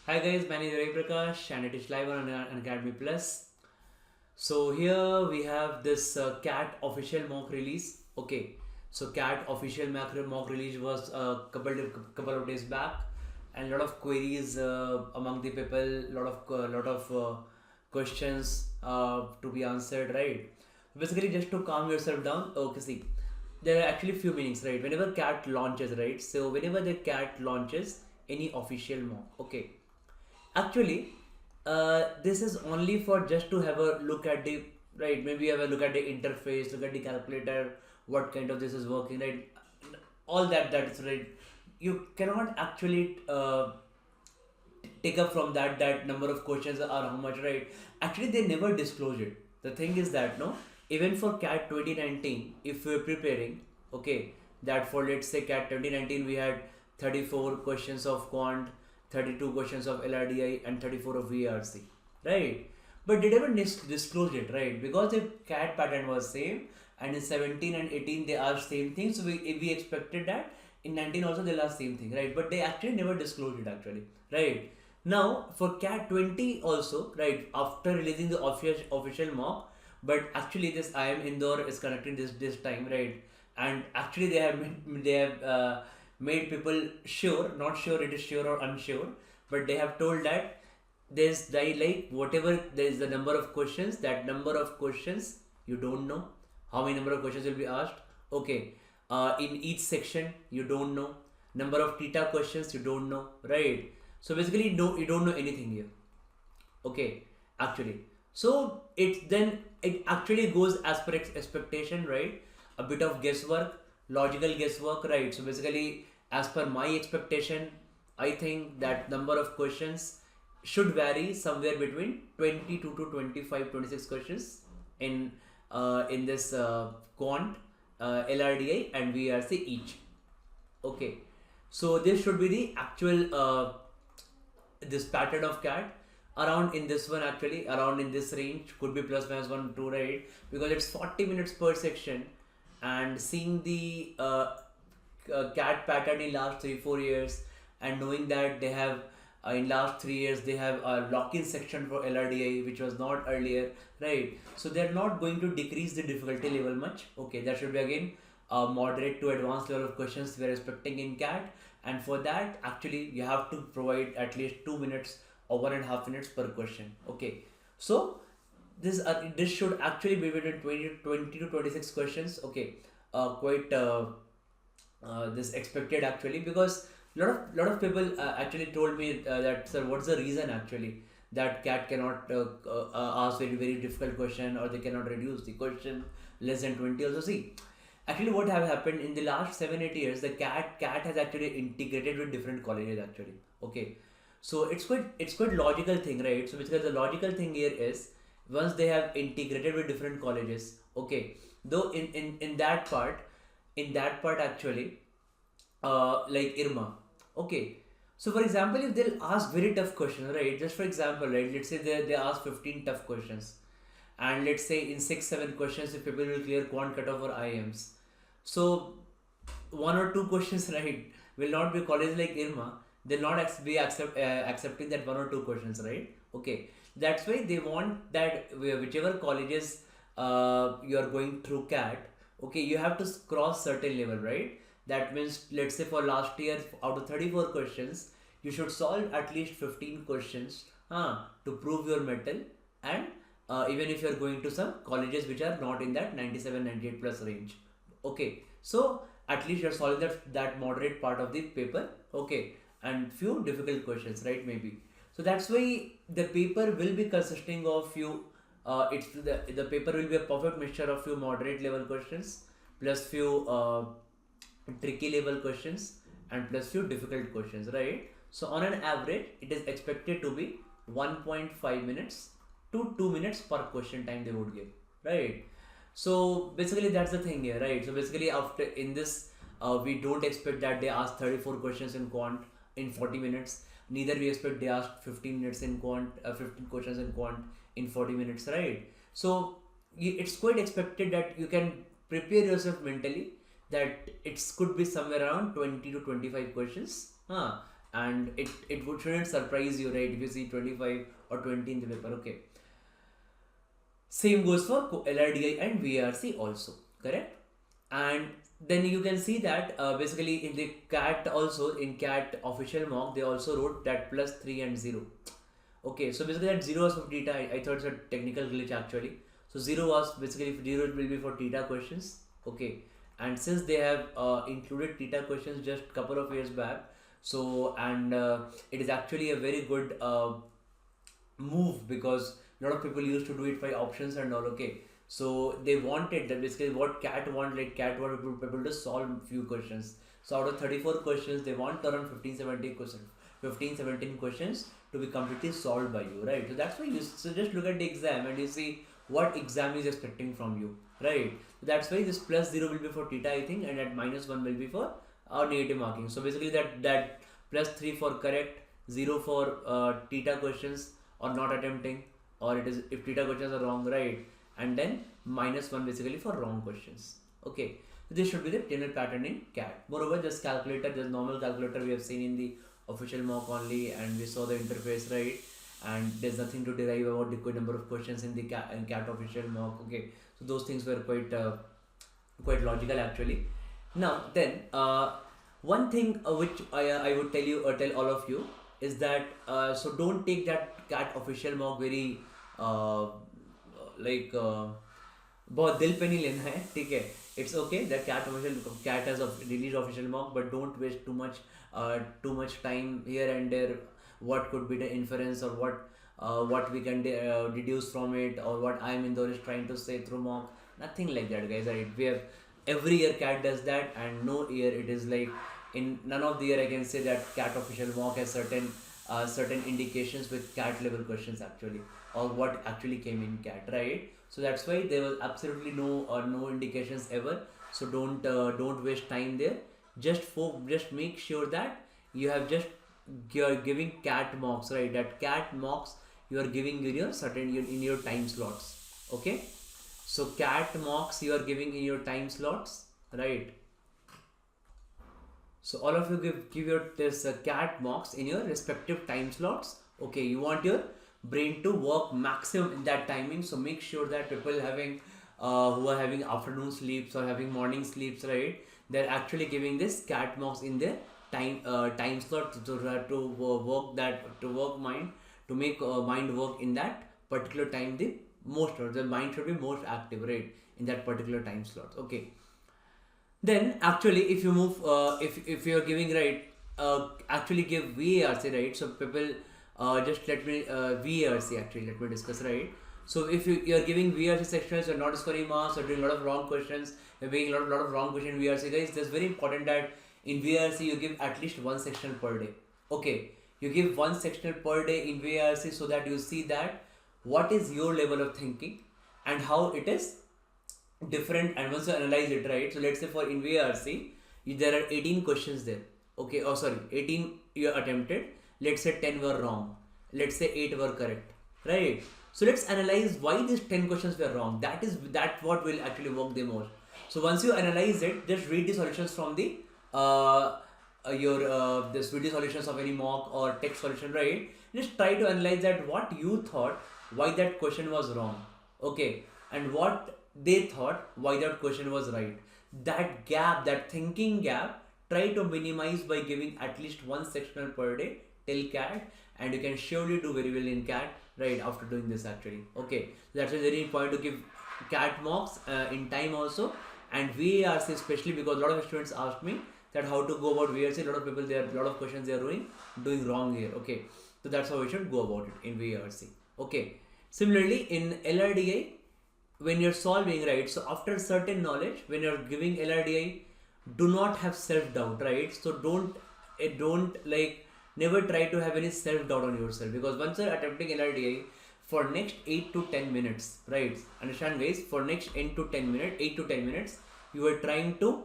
Hi guys, my name is Ravi Prakash and it is live on Unacademy Plus. So here we have this CAT official mock release. Okay, so CAT official mock release was a couple of days back, and a lot of queries among the people, lot of questions to be answered. Right. Basically, just to calm yourself down. Okay, see, there are actually few meanings, right? Whenever CAT launches, right? So whenever the CAT launches any official mock, okay, actually, this is only for just to have a look at the right. Maybe have a look at the interface, look at the calculator, what kind of this is working, right? All that is right. You cannot actually take up from that number of questions are how much, right? Actually, they never disclose it. The thing is that no, even for CAT 2019, if we're preparing, okay, that for let's say CAT 2019 we had 34 questions of quant, 32 questions of LRDI, and 34 of VRC, right? But they never disclosed it, right? Because the CAT pattern was same, and in 17 and 18 they asked same thing, so we expected that in 19 also they'll ask same thing, right? But they actually never disclosed it actually, right? Now for CAT 20 also, right, after releasing the official mock, but actually this IIM Indore is conducting this time, right? And actually they have made people sure, not sure it is sure or unsure, but they have told that there's like whatever there is the number of questions, that number of questions you don't know how many number of questions will be asked. Okay, in each section you don't know number of theta questions, you don't know, right? So basically no, you don't know anything here. Okay, actually, so it actually goes as per expectation, right? A bit of guesswork, logical guesswork, right? So basically, as per my expectation, I think that number of questions should vary somewhere between 22 to 25, 26 questions in this quant, LRDI and VRC each. Okay, so this should be the actual this pattern of CAT around in this one, actually around in this range, could be plus minus 1 2, right? Because it's 40 minutes per section, and seeing the CAT pattern in last 3 4 years, and knowing that they have in last 3 years they have a lock-in section for LRDI which was not earlier, right? So they're not going to decrease the difficulty level much. Okay, that should be again a moderate to advanced level of questions we are expecting in CAT, and for that actually you have to provide at least 2 minutes or 1.5 minutes per question. Okay, so this should actually be between 20 to 26 questions. Okay, quite this expected actually, because lot of people actually told me that sir, what's the reason actually that CAT cannot ask very difficult question, or they cannot reduce the question less than 20 also. See, actually what have happened in the last 7 8 years, the CAT has actually integrated with different colleges actually. Okay, so it's quite logical thing, right? So because the logical thing here is, once they have integrated with different colleges, okay, though in that part actually, like IRMA. Okay, so for example, if they'll ask very tough questions, right? Just for example, right? Let's say they ask 15 tough questions, and let's say in 6 7 questions, if people will clear quant cutoff or IMs, so one or two questions, right, will not be college like IRMA. They'll not accepting that one or two questions, right? Okay, that's why they want that whichever colleges you are going through CAT, okay, you have to cross certain level, right? That means let's say for last year, out of 34 questions, you should solve at least 15 questions to prove your metal, and even if you're going to some colleges which are not in that 97 98 plus range. Okay, so at least you're solving that moderate part of the paper. Okay, and few difficult questions, right? Maybe. So that's why the paper will be consisting of few it's the paper will be a perfect mixture of few moderate level questions plus few tricky level questions and plus few difficult questions, right? So on an average, it is expected to be 1.5 minutes to 2 minutes per question time they would give, right? So basically that's the thing here, right? So basically after in this, we don't expect that they ask 34 questions in quant in 40 minutes. Neither we expect they ask 15 minutes in quant, 15 questions in quant in 40 minutes, right? So it's quite expected that you can prepare yourself mentally that it could be somewhere around 20 to 25 questions, and shouldn't surprise you, right, if you see 25 or 20 in the paper. Okay, same goes for LRDI and VRC also, correct? And then you can see that basically in the CAT also, in CAT official mock, they also wrote that +3 and 0. Okay, so basically that 0 was for theta. I thought it's a technical glitch actually. So 0 was basically 0 will be for theta questions. Okay, and since they have included theta questions just couple of years back, so and it is actually a very good move, because a lot of people used to do it by options and all. Okay, so they wanted that, basically what CAT want, like CAT want people to solve few questions. So out of 34 questions, they want around 15-17 questions, 15-17 questions to be completely solved by you, right? So that's why you, so just look at the exam and you see what exam is expecting from you, right? So that's why this +0 will be for theta, I think, and that -1 will be for negative marking. So basically that +3 for correct, 0 for theta questions or not attempting, or it is if theta questions are wrong, right? And then -1 basically for wrong questions. Okay, so this should be the general pattern in CAT. Moreover, just calculator, just normal calculator we have seen in the official mock only, and we saw the interface, right? And there's nothing to derive about the number of questions in the CAT official mock. Okay, so those things were quite logical actually. Now then, one thing which I would tell all of you is that so don't take that CAT official mock very like बहुत दिल पे नहीं लेना है, ठीक है? It's okay that CAT has released official mock, but don't waste too much time here and there. What could be the inference, or what we can deduce from it, or what I am Indore is trying to say through mock? Nothing like that, guys. Right? We have every year CAT does that, and no year it is like in none of the year I can say that CAT official mock has certain indications with CAT level questions actually, or what actually came in CAT, right? So that's why there was absolutely no indications ever. So don't waste time there. Just make sure that you're giving CAT mocks, right? That CAT mocks you are giving in your time slots. Okay, so CAT mocks you are giving in your time slots, right? So all of you give your this CAT mocks in your respective time slots. Okay, you want your brain to work maximum in that timing. So make sure that people having who are having afternoon sleeps or having morning sleeps, right? They're actually giving this CAT mocks in their time slot to work mind, to make mind work in that particular time. The mind should be most active, right, in that particular time slot. Okay. Then actually, if you move, if you are giving, right, actually give VARC, right? So people, just let me VARC actually let me discuss, right? So if you are giving VRC sections, you're not scoring marks, you're doing a lot of wrong questions, you're making a lot of wrong questions in VRC, guys. That's very important that in VRC you give at least one sectional per day. Okay, you give one sectional per day in VRC so that you see that what is your level of thinking and how it is different, and once you analyze it, right? So let's say for in VRC, there are 18 questions there. Okay, oh sorry, 18 you attempted. Let's say 10 were wrong. Let's say 8 were correct, right? So let's analyze why these 10 questions were wrong. That what will actually work the most. So once you analyze it, just read the solutions from the this video solutions of any mock or text solution, right? Just try to analyze that what you thought why that question was wrong, okay, and what they thought why that question was right. That gap, that thinking gap, try to minimize by giving at least one sectional per day till CAT, and you can surely do very well in CAT, right, after doing this actually. Okay, that's a very important to give CAT mocks in time also, and VARC especially, because a lot of students ask me that how to go about VARC. A lot of people, there are a lot of questions they are doing wrong here. Okay, so that's how we should go about it in VARC. Okay, similarly in LRDI, when you're solving, right, so after certain knowledge, when you're giving LRDI, do not have self-doubt, right? So don't like never try to have any self-doubt on yourself, because once you're attempting LRDI for next 8 to 10 minutes, right, understand guys, for next 8 to 10 minutes you are trying to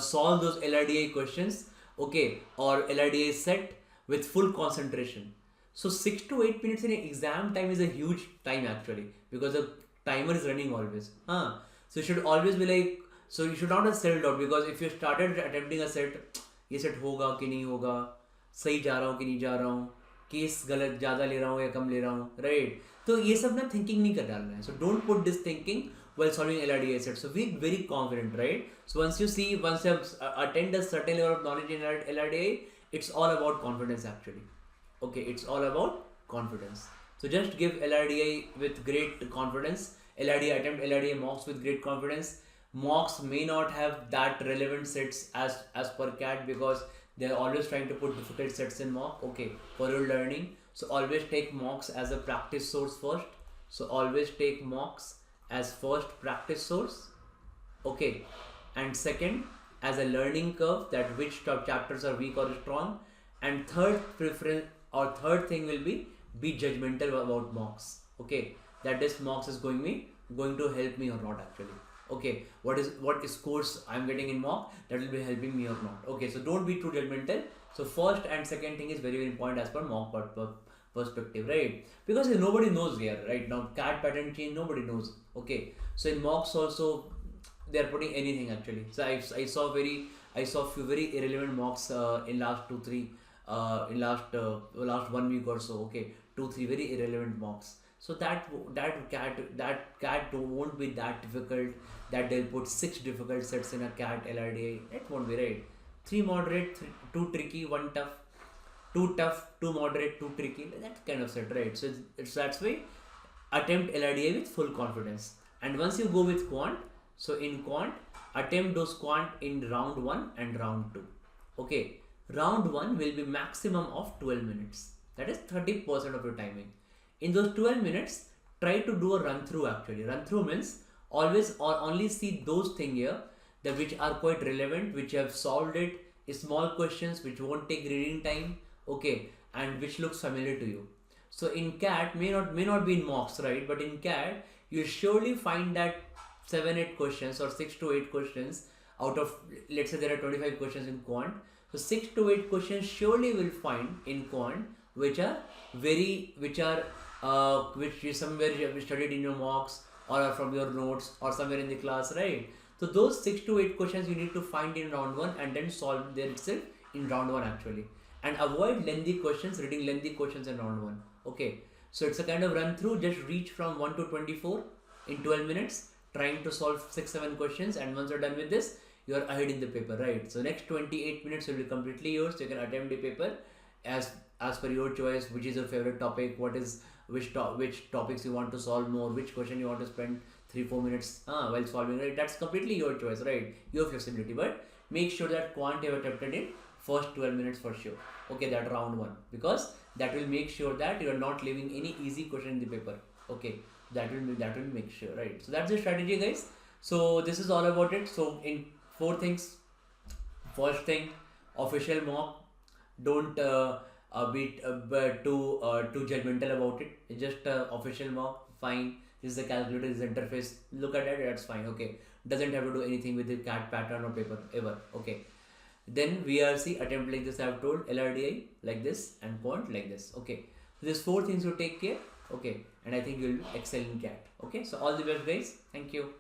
solve those LRDI questions, okay, or LRDI set with full concentration. So 6 to 8 minutes in an exam time is a huge time actually, because the timer is running always. So you should always be like, so you should not have self-doubt, because if you started attempting a set, ये set होगा कि नहीं होगा, सही जा रहा हूँ कि नहीं जा रहा हूँ, केस गलत ज़्यादा ले रहा हूँ या कम ले रहा हूँ, राइट. तो ये सब ना थिंकिंग नहीं कर डालना है. So don't put this thinking while solving LRDA set. So be very confident, right? So once you have attained a certain level of knowledge in LRDA, it's all about confidence actually. Okay, it's all about confidence. So just give LRDA with great confidence. LRDA attempt LRDA mocks with great confidence. Mocks may not have that relevant sets as per CAT, because they are always trying to put difficult sets in mock. Okay, for your learning. So always take mocks as a practice source first. So always take mocks as first practice source, okay, and second as a learning curve, that which top chapters are weak or strong, and third preference or third thing will be judgmental about mocks, okay, that is mocks is going to help me or not actually, okay, what scores I'm getting in mock, that will be helping me or not, okay. So don't be too judgmental. So first and second thing is very, very important as per mock perspective, right? Because nobody knows here right now. CAT pattern change, nobody knows, okay. So in mocks also they are putting anything actually. So I saw few very irrelevant mocks in last 2 3 in last 1 week or so, okay, 2 3 very irrelevant mocks. So that CAT won't be that difficult that they'll put 6 difficult sets in a CAT LRDA. It won't be, right? 3 moderate, 2 tricky, 1 tough, 2 tough, 2 moderate, 2 tricky. That kind of set, right? So it's that's why attempt LRDA with full confidence. And once you go with quant, so in quant, attempt those quant in round 1 and round 2. Okay, round 1 will be maximum of 12 minutes. That is 30% of your timing. In those 12 minutes, try to do a run through actually. Run through means always or only see those things here that which are quite relevant, which you have solved it, small questions which won't take reading time, okay, and which looks familiar to you. So in CAT may not be in mocks, right? But in CAT you'll surely find that 7-8 questions or 6 to 8 questions out of, let's say there are 25 questions in quant. So 6 to 8 questions surely will find in quant which you somewhere you have studied in your mocks or are from your notes or somewhere in the class, right? So those 6 to 8 questions you need to find in round 1 and then solve there itself in round 1 actually. And avoid lengthy questions, reading lengthy questions in round 1. Okay, so it's a kind of run through. Just reach from 1 to 24 in 12 minutes, trying to solve 6-7 questions, and once you're done with this, you are ahead in the paper, right? So next 28 minutes will be completely yours. You can attempt the paper as per your choice. Which is your favorite topic? Which topics you want to solve more? Which question you want to spend 3-4 minutes while solving, right? That's completely your choice, right? Your flexibility, but make sure that quant you have attempted it first 12 minutes for sure, okay, that round 1, because that will make sure that you are not leaving any easy question in the paper, okay. That will make sure, right? So that's the strategy, guys. So this is all about it. So in 4 things, first thing, official mock, don't be too judgmental about it. It's just official mock, fine. This is the calculator, this is the interface, look at it, that's fine, okay. Doesn't have to do anything with the CAT pattern or paper ever, okay. Then VRC attempt like this I have told, LRDI like this, and quant like this, okay. So these 4 things you take care, okay, and I think you will excel in CAT, okay. So all the best, guys. Thank you.